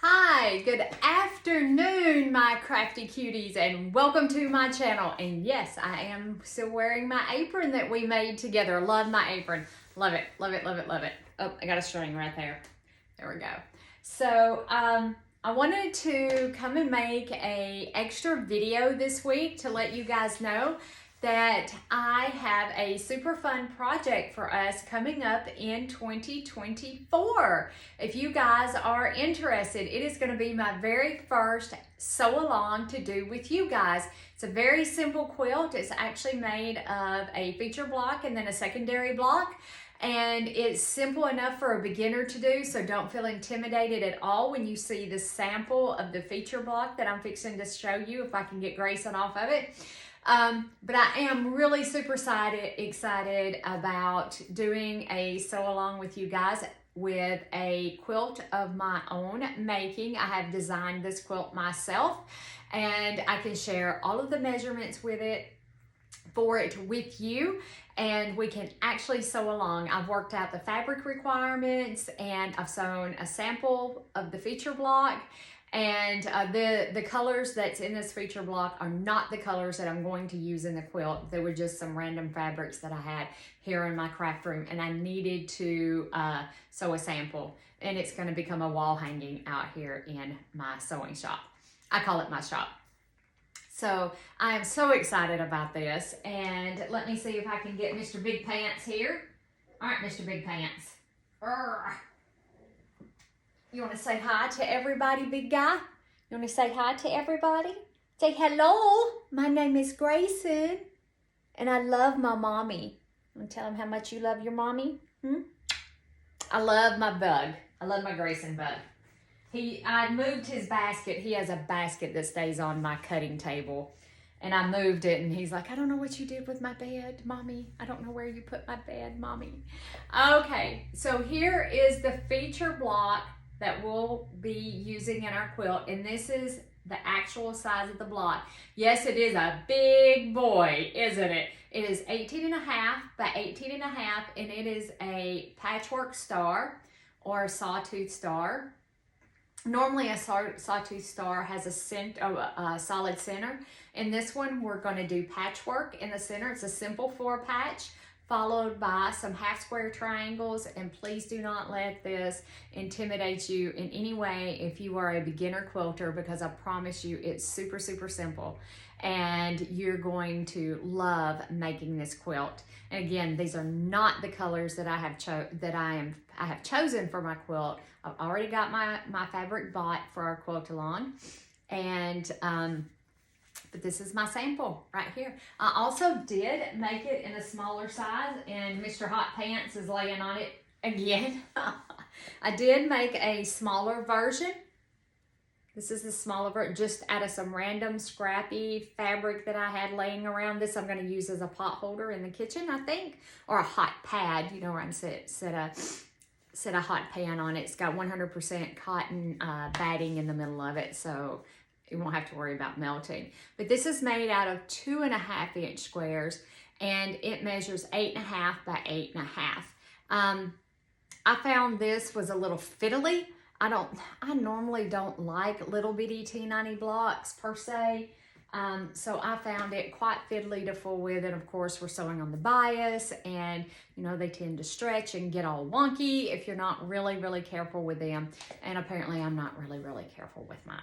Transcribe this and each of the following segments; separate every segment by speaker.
Speaker 1: Hi, good afternoon, my crafty cuties, and welcome to my channel. And yes, I am still wearing my apron that we made together. Love my apron. Love it, love it, love it, love it. Oh, I got a string right there. There we go. So, I wanted to come and make a extra video this week to let you guys know that I have a super fun project for us coming up in 2024. If you guys are interested, it is going to be my very first sew along to do with you guys. It's a very simple quilt. It's actually made of a feature block and then a secondary block. And it's simple enough for a beginner to do, so don't feel intimidated at all when you see the sample of the feature block that I'm fixing to show you, if I can get Grayson off of it. But I am really super excited about doing a sew along with you guys with a quilt of my own making. I have designed this quilt myself, and I can share all of the measurements with you, and we can actually sew along. I've worked out the fabric requirements, and I've sewn a sample of the feature block. And the colors that's in this feature block are not the colors that I'm going to use in the quilt. They were just some random fabrics that I had here in my craft room, and I needed to sew a sample. And it's going to become a wall hanging out here in my sewing shop. I call it my shop. So I am so excited about this. And let me see if I can get Mr. Big Pants here. All right, Mr. Big Pants. Urgh. You want to say hi to everybody, big guy? You want to say hi to everybody? Say hello. My name is Grayson, and I love my mommy. You want to tell him how much you love your mommy? I love my bug. I love my Grayson bug. I moved his basket. He has a basket that stays on my cutting table, and I moved it, and he's like, I don't know what you did with my bed, Mommy. I don't know where you put my bed, Mommy. Okay, so here is the feature block that we'll be using in our quilt, and this is the actual size of the block. Yes, it is a big boy, isn't it? It is 18.5 by 18.5, and it is a patchwork star or a sawtooth star. Normally a sawtooth star has a solid center. In this one, we're going to do patchwork in the center. It's a simple 4 patch, followed by some half square triangles. And please do not let this intimidate you in any way if you are a beginner quilter, because I promise you it's super, super simple. And you're going to love making this quilt. And again, these are not the colors that I have chosen for my quilt. I've already got my fabric bought for our quilt along, and but this is my sample right here. I also did make it in a smaller size, and Mr. Hot Pants is laying on it again. I did make a smaller version. This is the smaller version, just out of some random scrappy fabric that I had laying around. This I'm going to use as a pot holder in the kitchen, I think, or a hot pad, you know, where I can set a hot pan on it. It's got 100% cotton batting in the middle of it, so you won't have to worry about melting. But this is made out of 2.5 inch squares, and it measures 8.5 by 8.5. I found this was a little fiddly. I normally don't like little bitty T90 blocks per se. So I found it quite fiddly to fool with, and of course we're sewing on the bias, and you know they tend to stretch and get all wonky if you're not really, really careful with them. And apparently I'm not really, really careful with mine.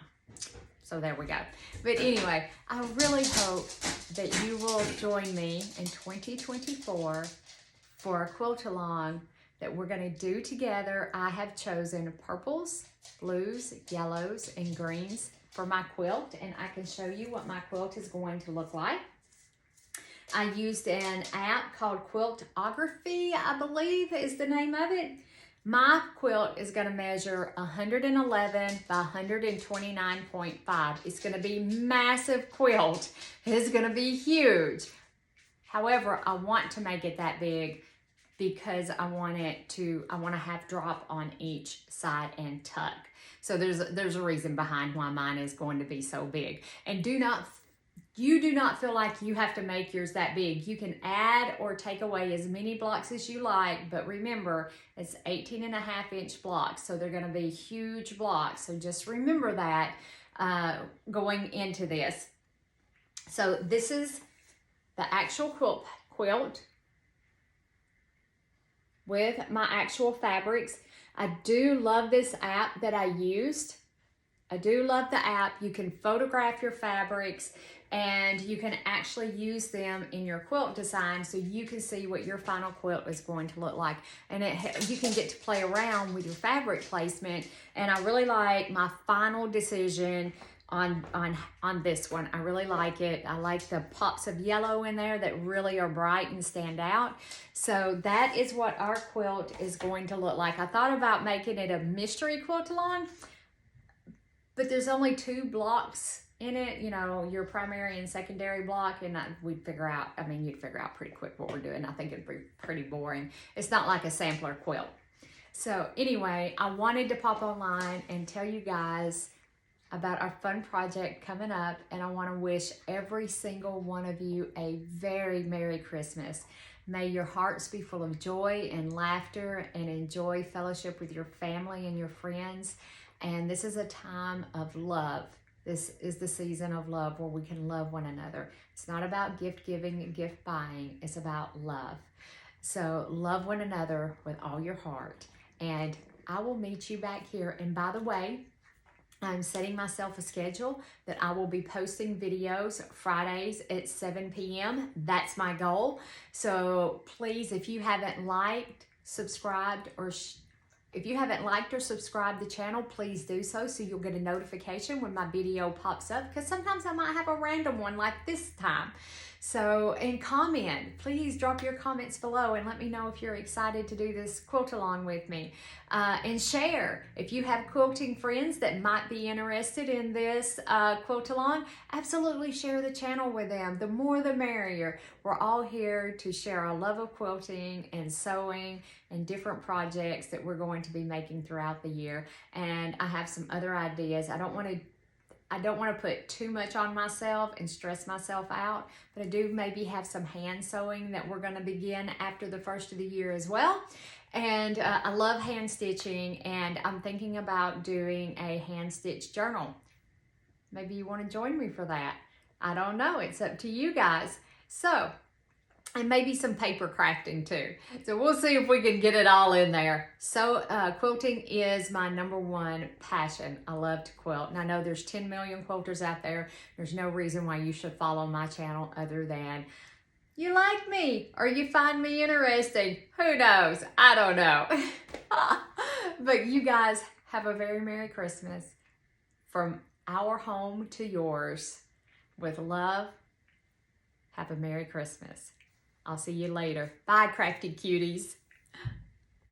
Speaker 1: So there we go. But anyway, I really hope that you will join me in 2024 for a quilt along that we're going to do together. I have chosen purples, blues, yellows, and greens for my quilt, and I can show you what my quilt is going to look like. I used an app called Quiltography, I believe is the name of it. My quilt is going to measure 111 by 129.5. It's going to be massive quilt. It's going to be huge. However, I want to make it that big because I want to have drop on each side and tuck. So there's a reason behind why mine is going to be so big. And do not You do not feel like you have to make yours that big. You can add or take away as many blocks as you like, but remember, it's 18.5-inch blocks, so they're gonna be huge blocks. So just remember that going into this. So this is the actual quilt with my actual fabrics. I do love this app that I used. I do love the app. You can photograph your fabrics and you can actually use them in your quilt design so you can see what your final quilt is going to look like. And you can get to play around with your fabric placement. And I really like my final decision on this one. I really like it. I like the pops of yellow in there that really are bright and stand out. So that is what our quilt is going to look like. I thought about making it a mystery quilt along, but there's only 2 blocks in it, you know, your primary and secondary block, and we'd figure out, I mean, you'd figure out pretty quick what we're doing. I think it'd be pretty boring. It's not like a sampler quilt. So anyway, I wanted to pop online and tell you guys about our fun project coming up, and I want to wish every single one of you a very Merry Christmas. May your hearts be full of joy and laughter and enjoy fellowship with your family and your friends. And this is a time of love. This is the season of love where we can love one another. It's not about gift giving and gift buying. It's about love. So love one another with all your heart. And I will meet you back here. And by the way, I'm setting myself a schedule that I will be posting videos Fridays at 7 p.m. That's my goal. So please, if you haven't liked, subscribed, or if you haven't liked or subscribed the channel, please do so you'll get a notification when my video pops up, because sometimes I might have a random one like this time. So, and comment, please drop your comments below and let me know if you're excited to do this quilt along with me. And share, if you have quilting friends that might be interested in this quilt along, absolutely share the channel with them. The more the merrier. We're all here to share our love of quilting and sewing and different projects that we're going to be making throughout the year. And I have some other ideas. I don't want to put too much on myself and stress myself out, but I do maybe have some hand sewing that we're going to begin after the first of the year as well. And I love hand stitching, and I'm thinking about doing a hand stitch journal. Maybe you want to join me for that. I don't know. It's up to you guys. So, and maybe some paper crafting too. So we'll see if we can get it all in there. So quilting is my #1 passion. I love to quilt. And I know there's 10 million quilters out there. There's no reason why you should follow my channel other than you like me or you find me interesting. Who knows? I don't know. But you guys have a very Merry Christmas from our home to yours. With love, have a Merry Christmas. I'll see you later. Bye, crafty cuties.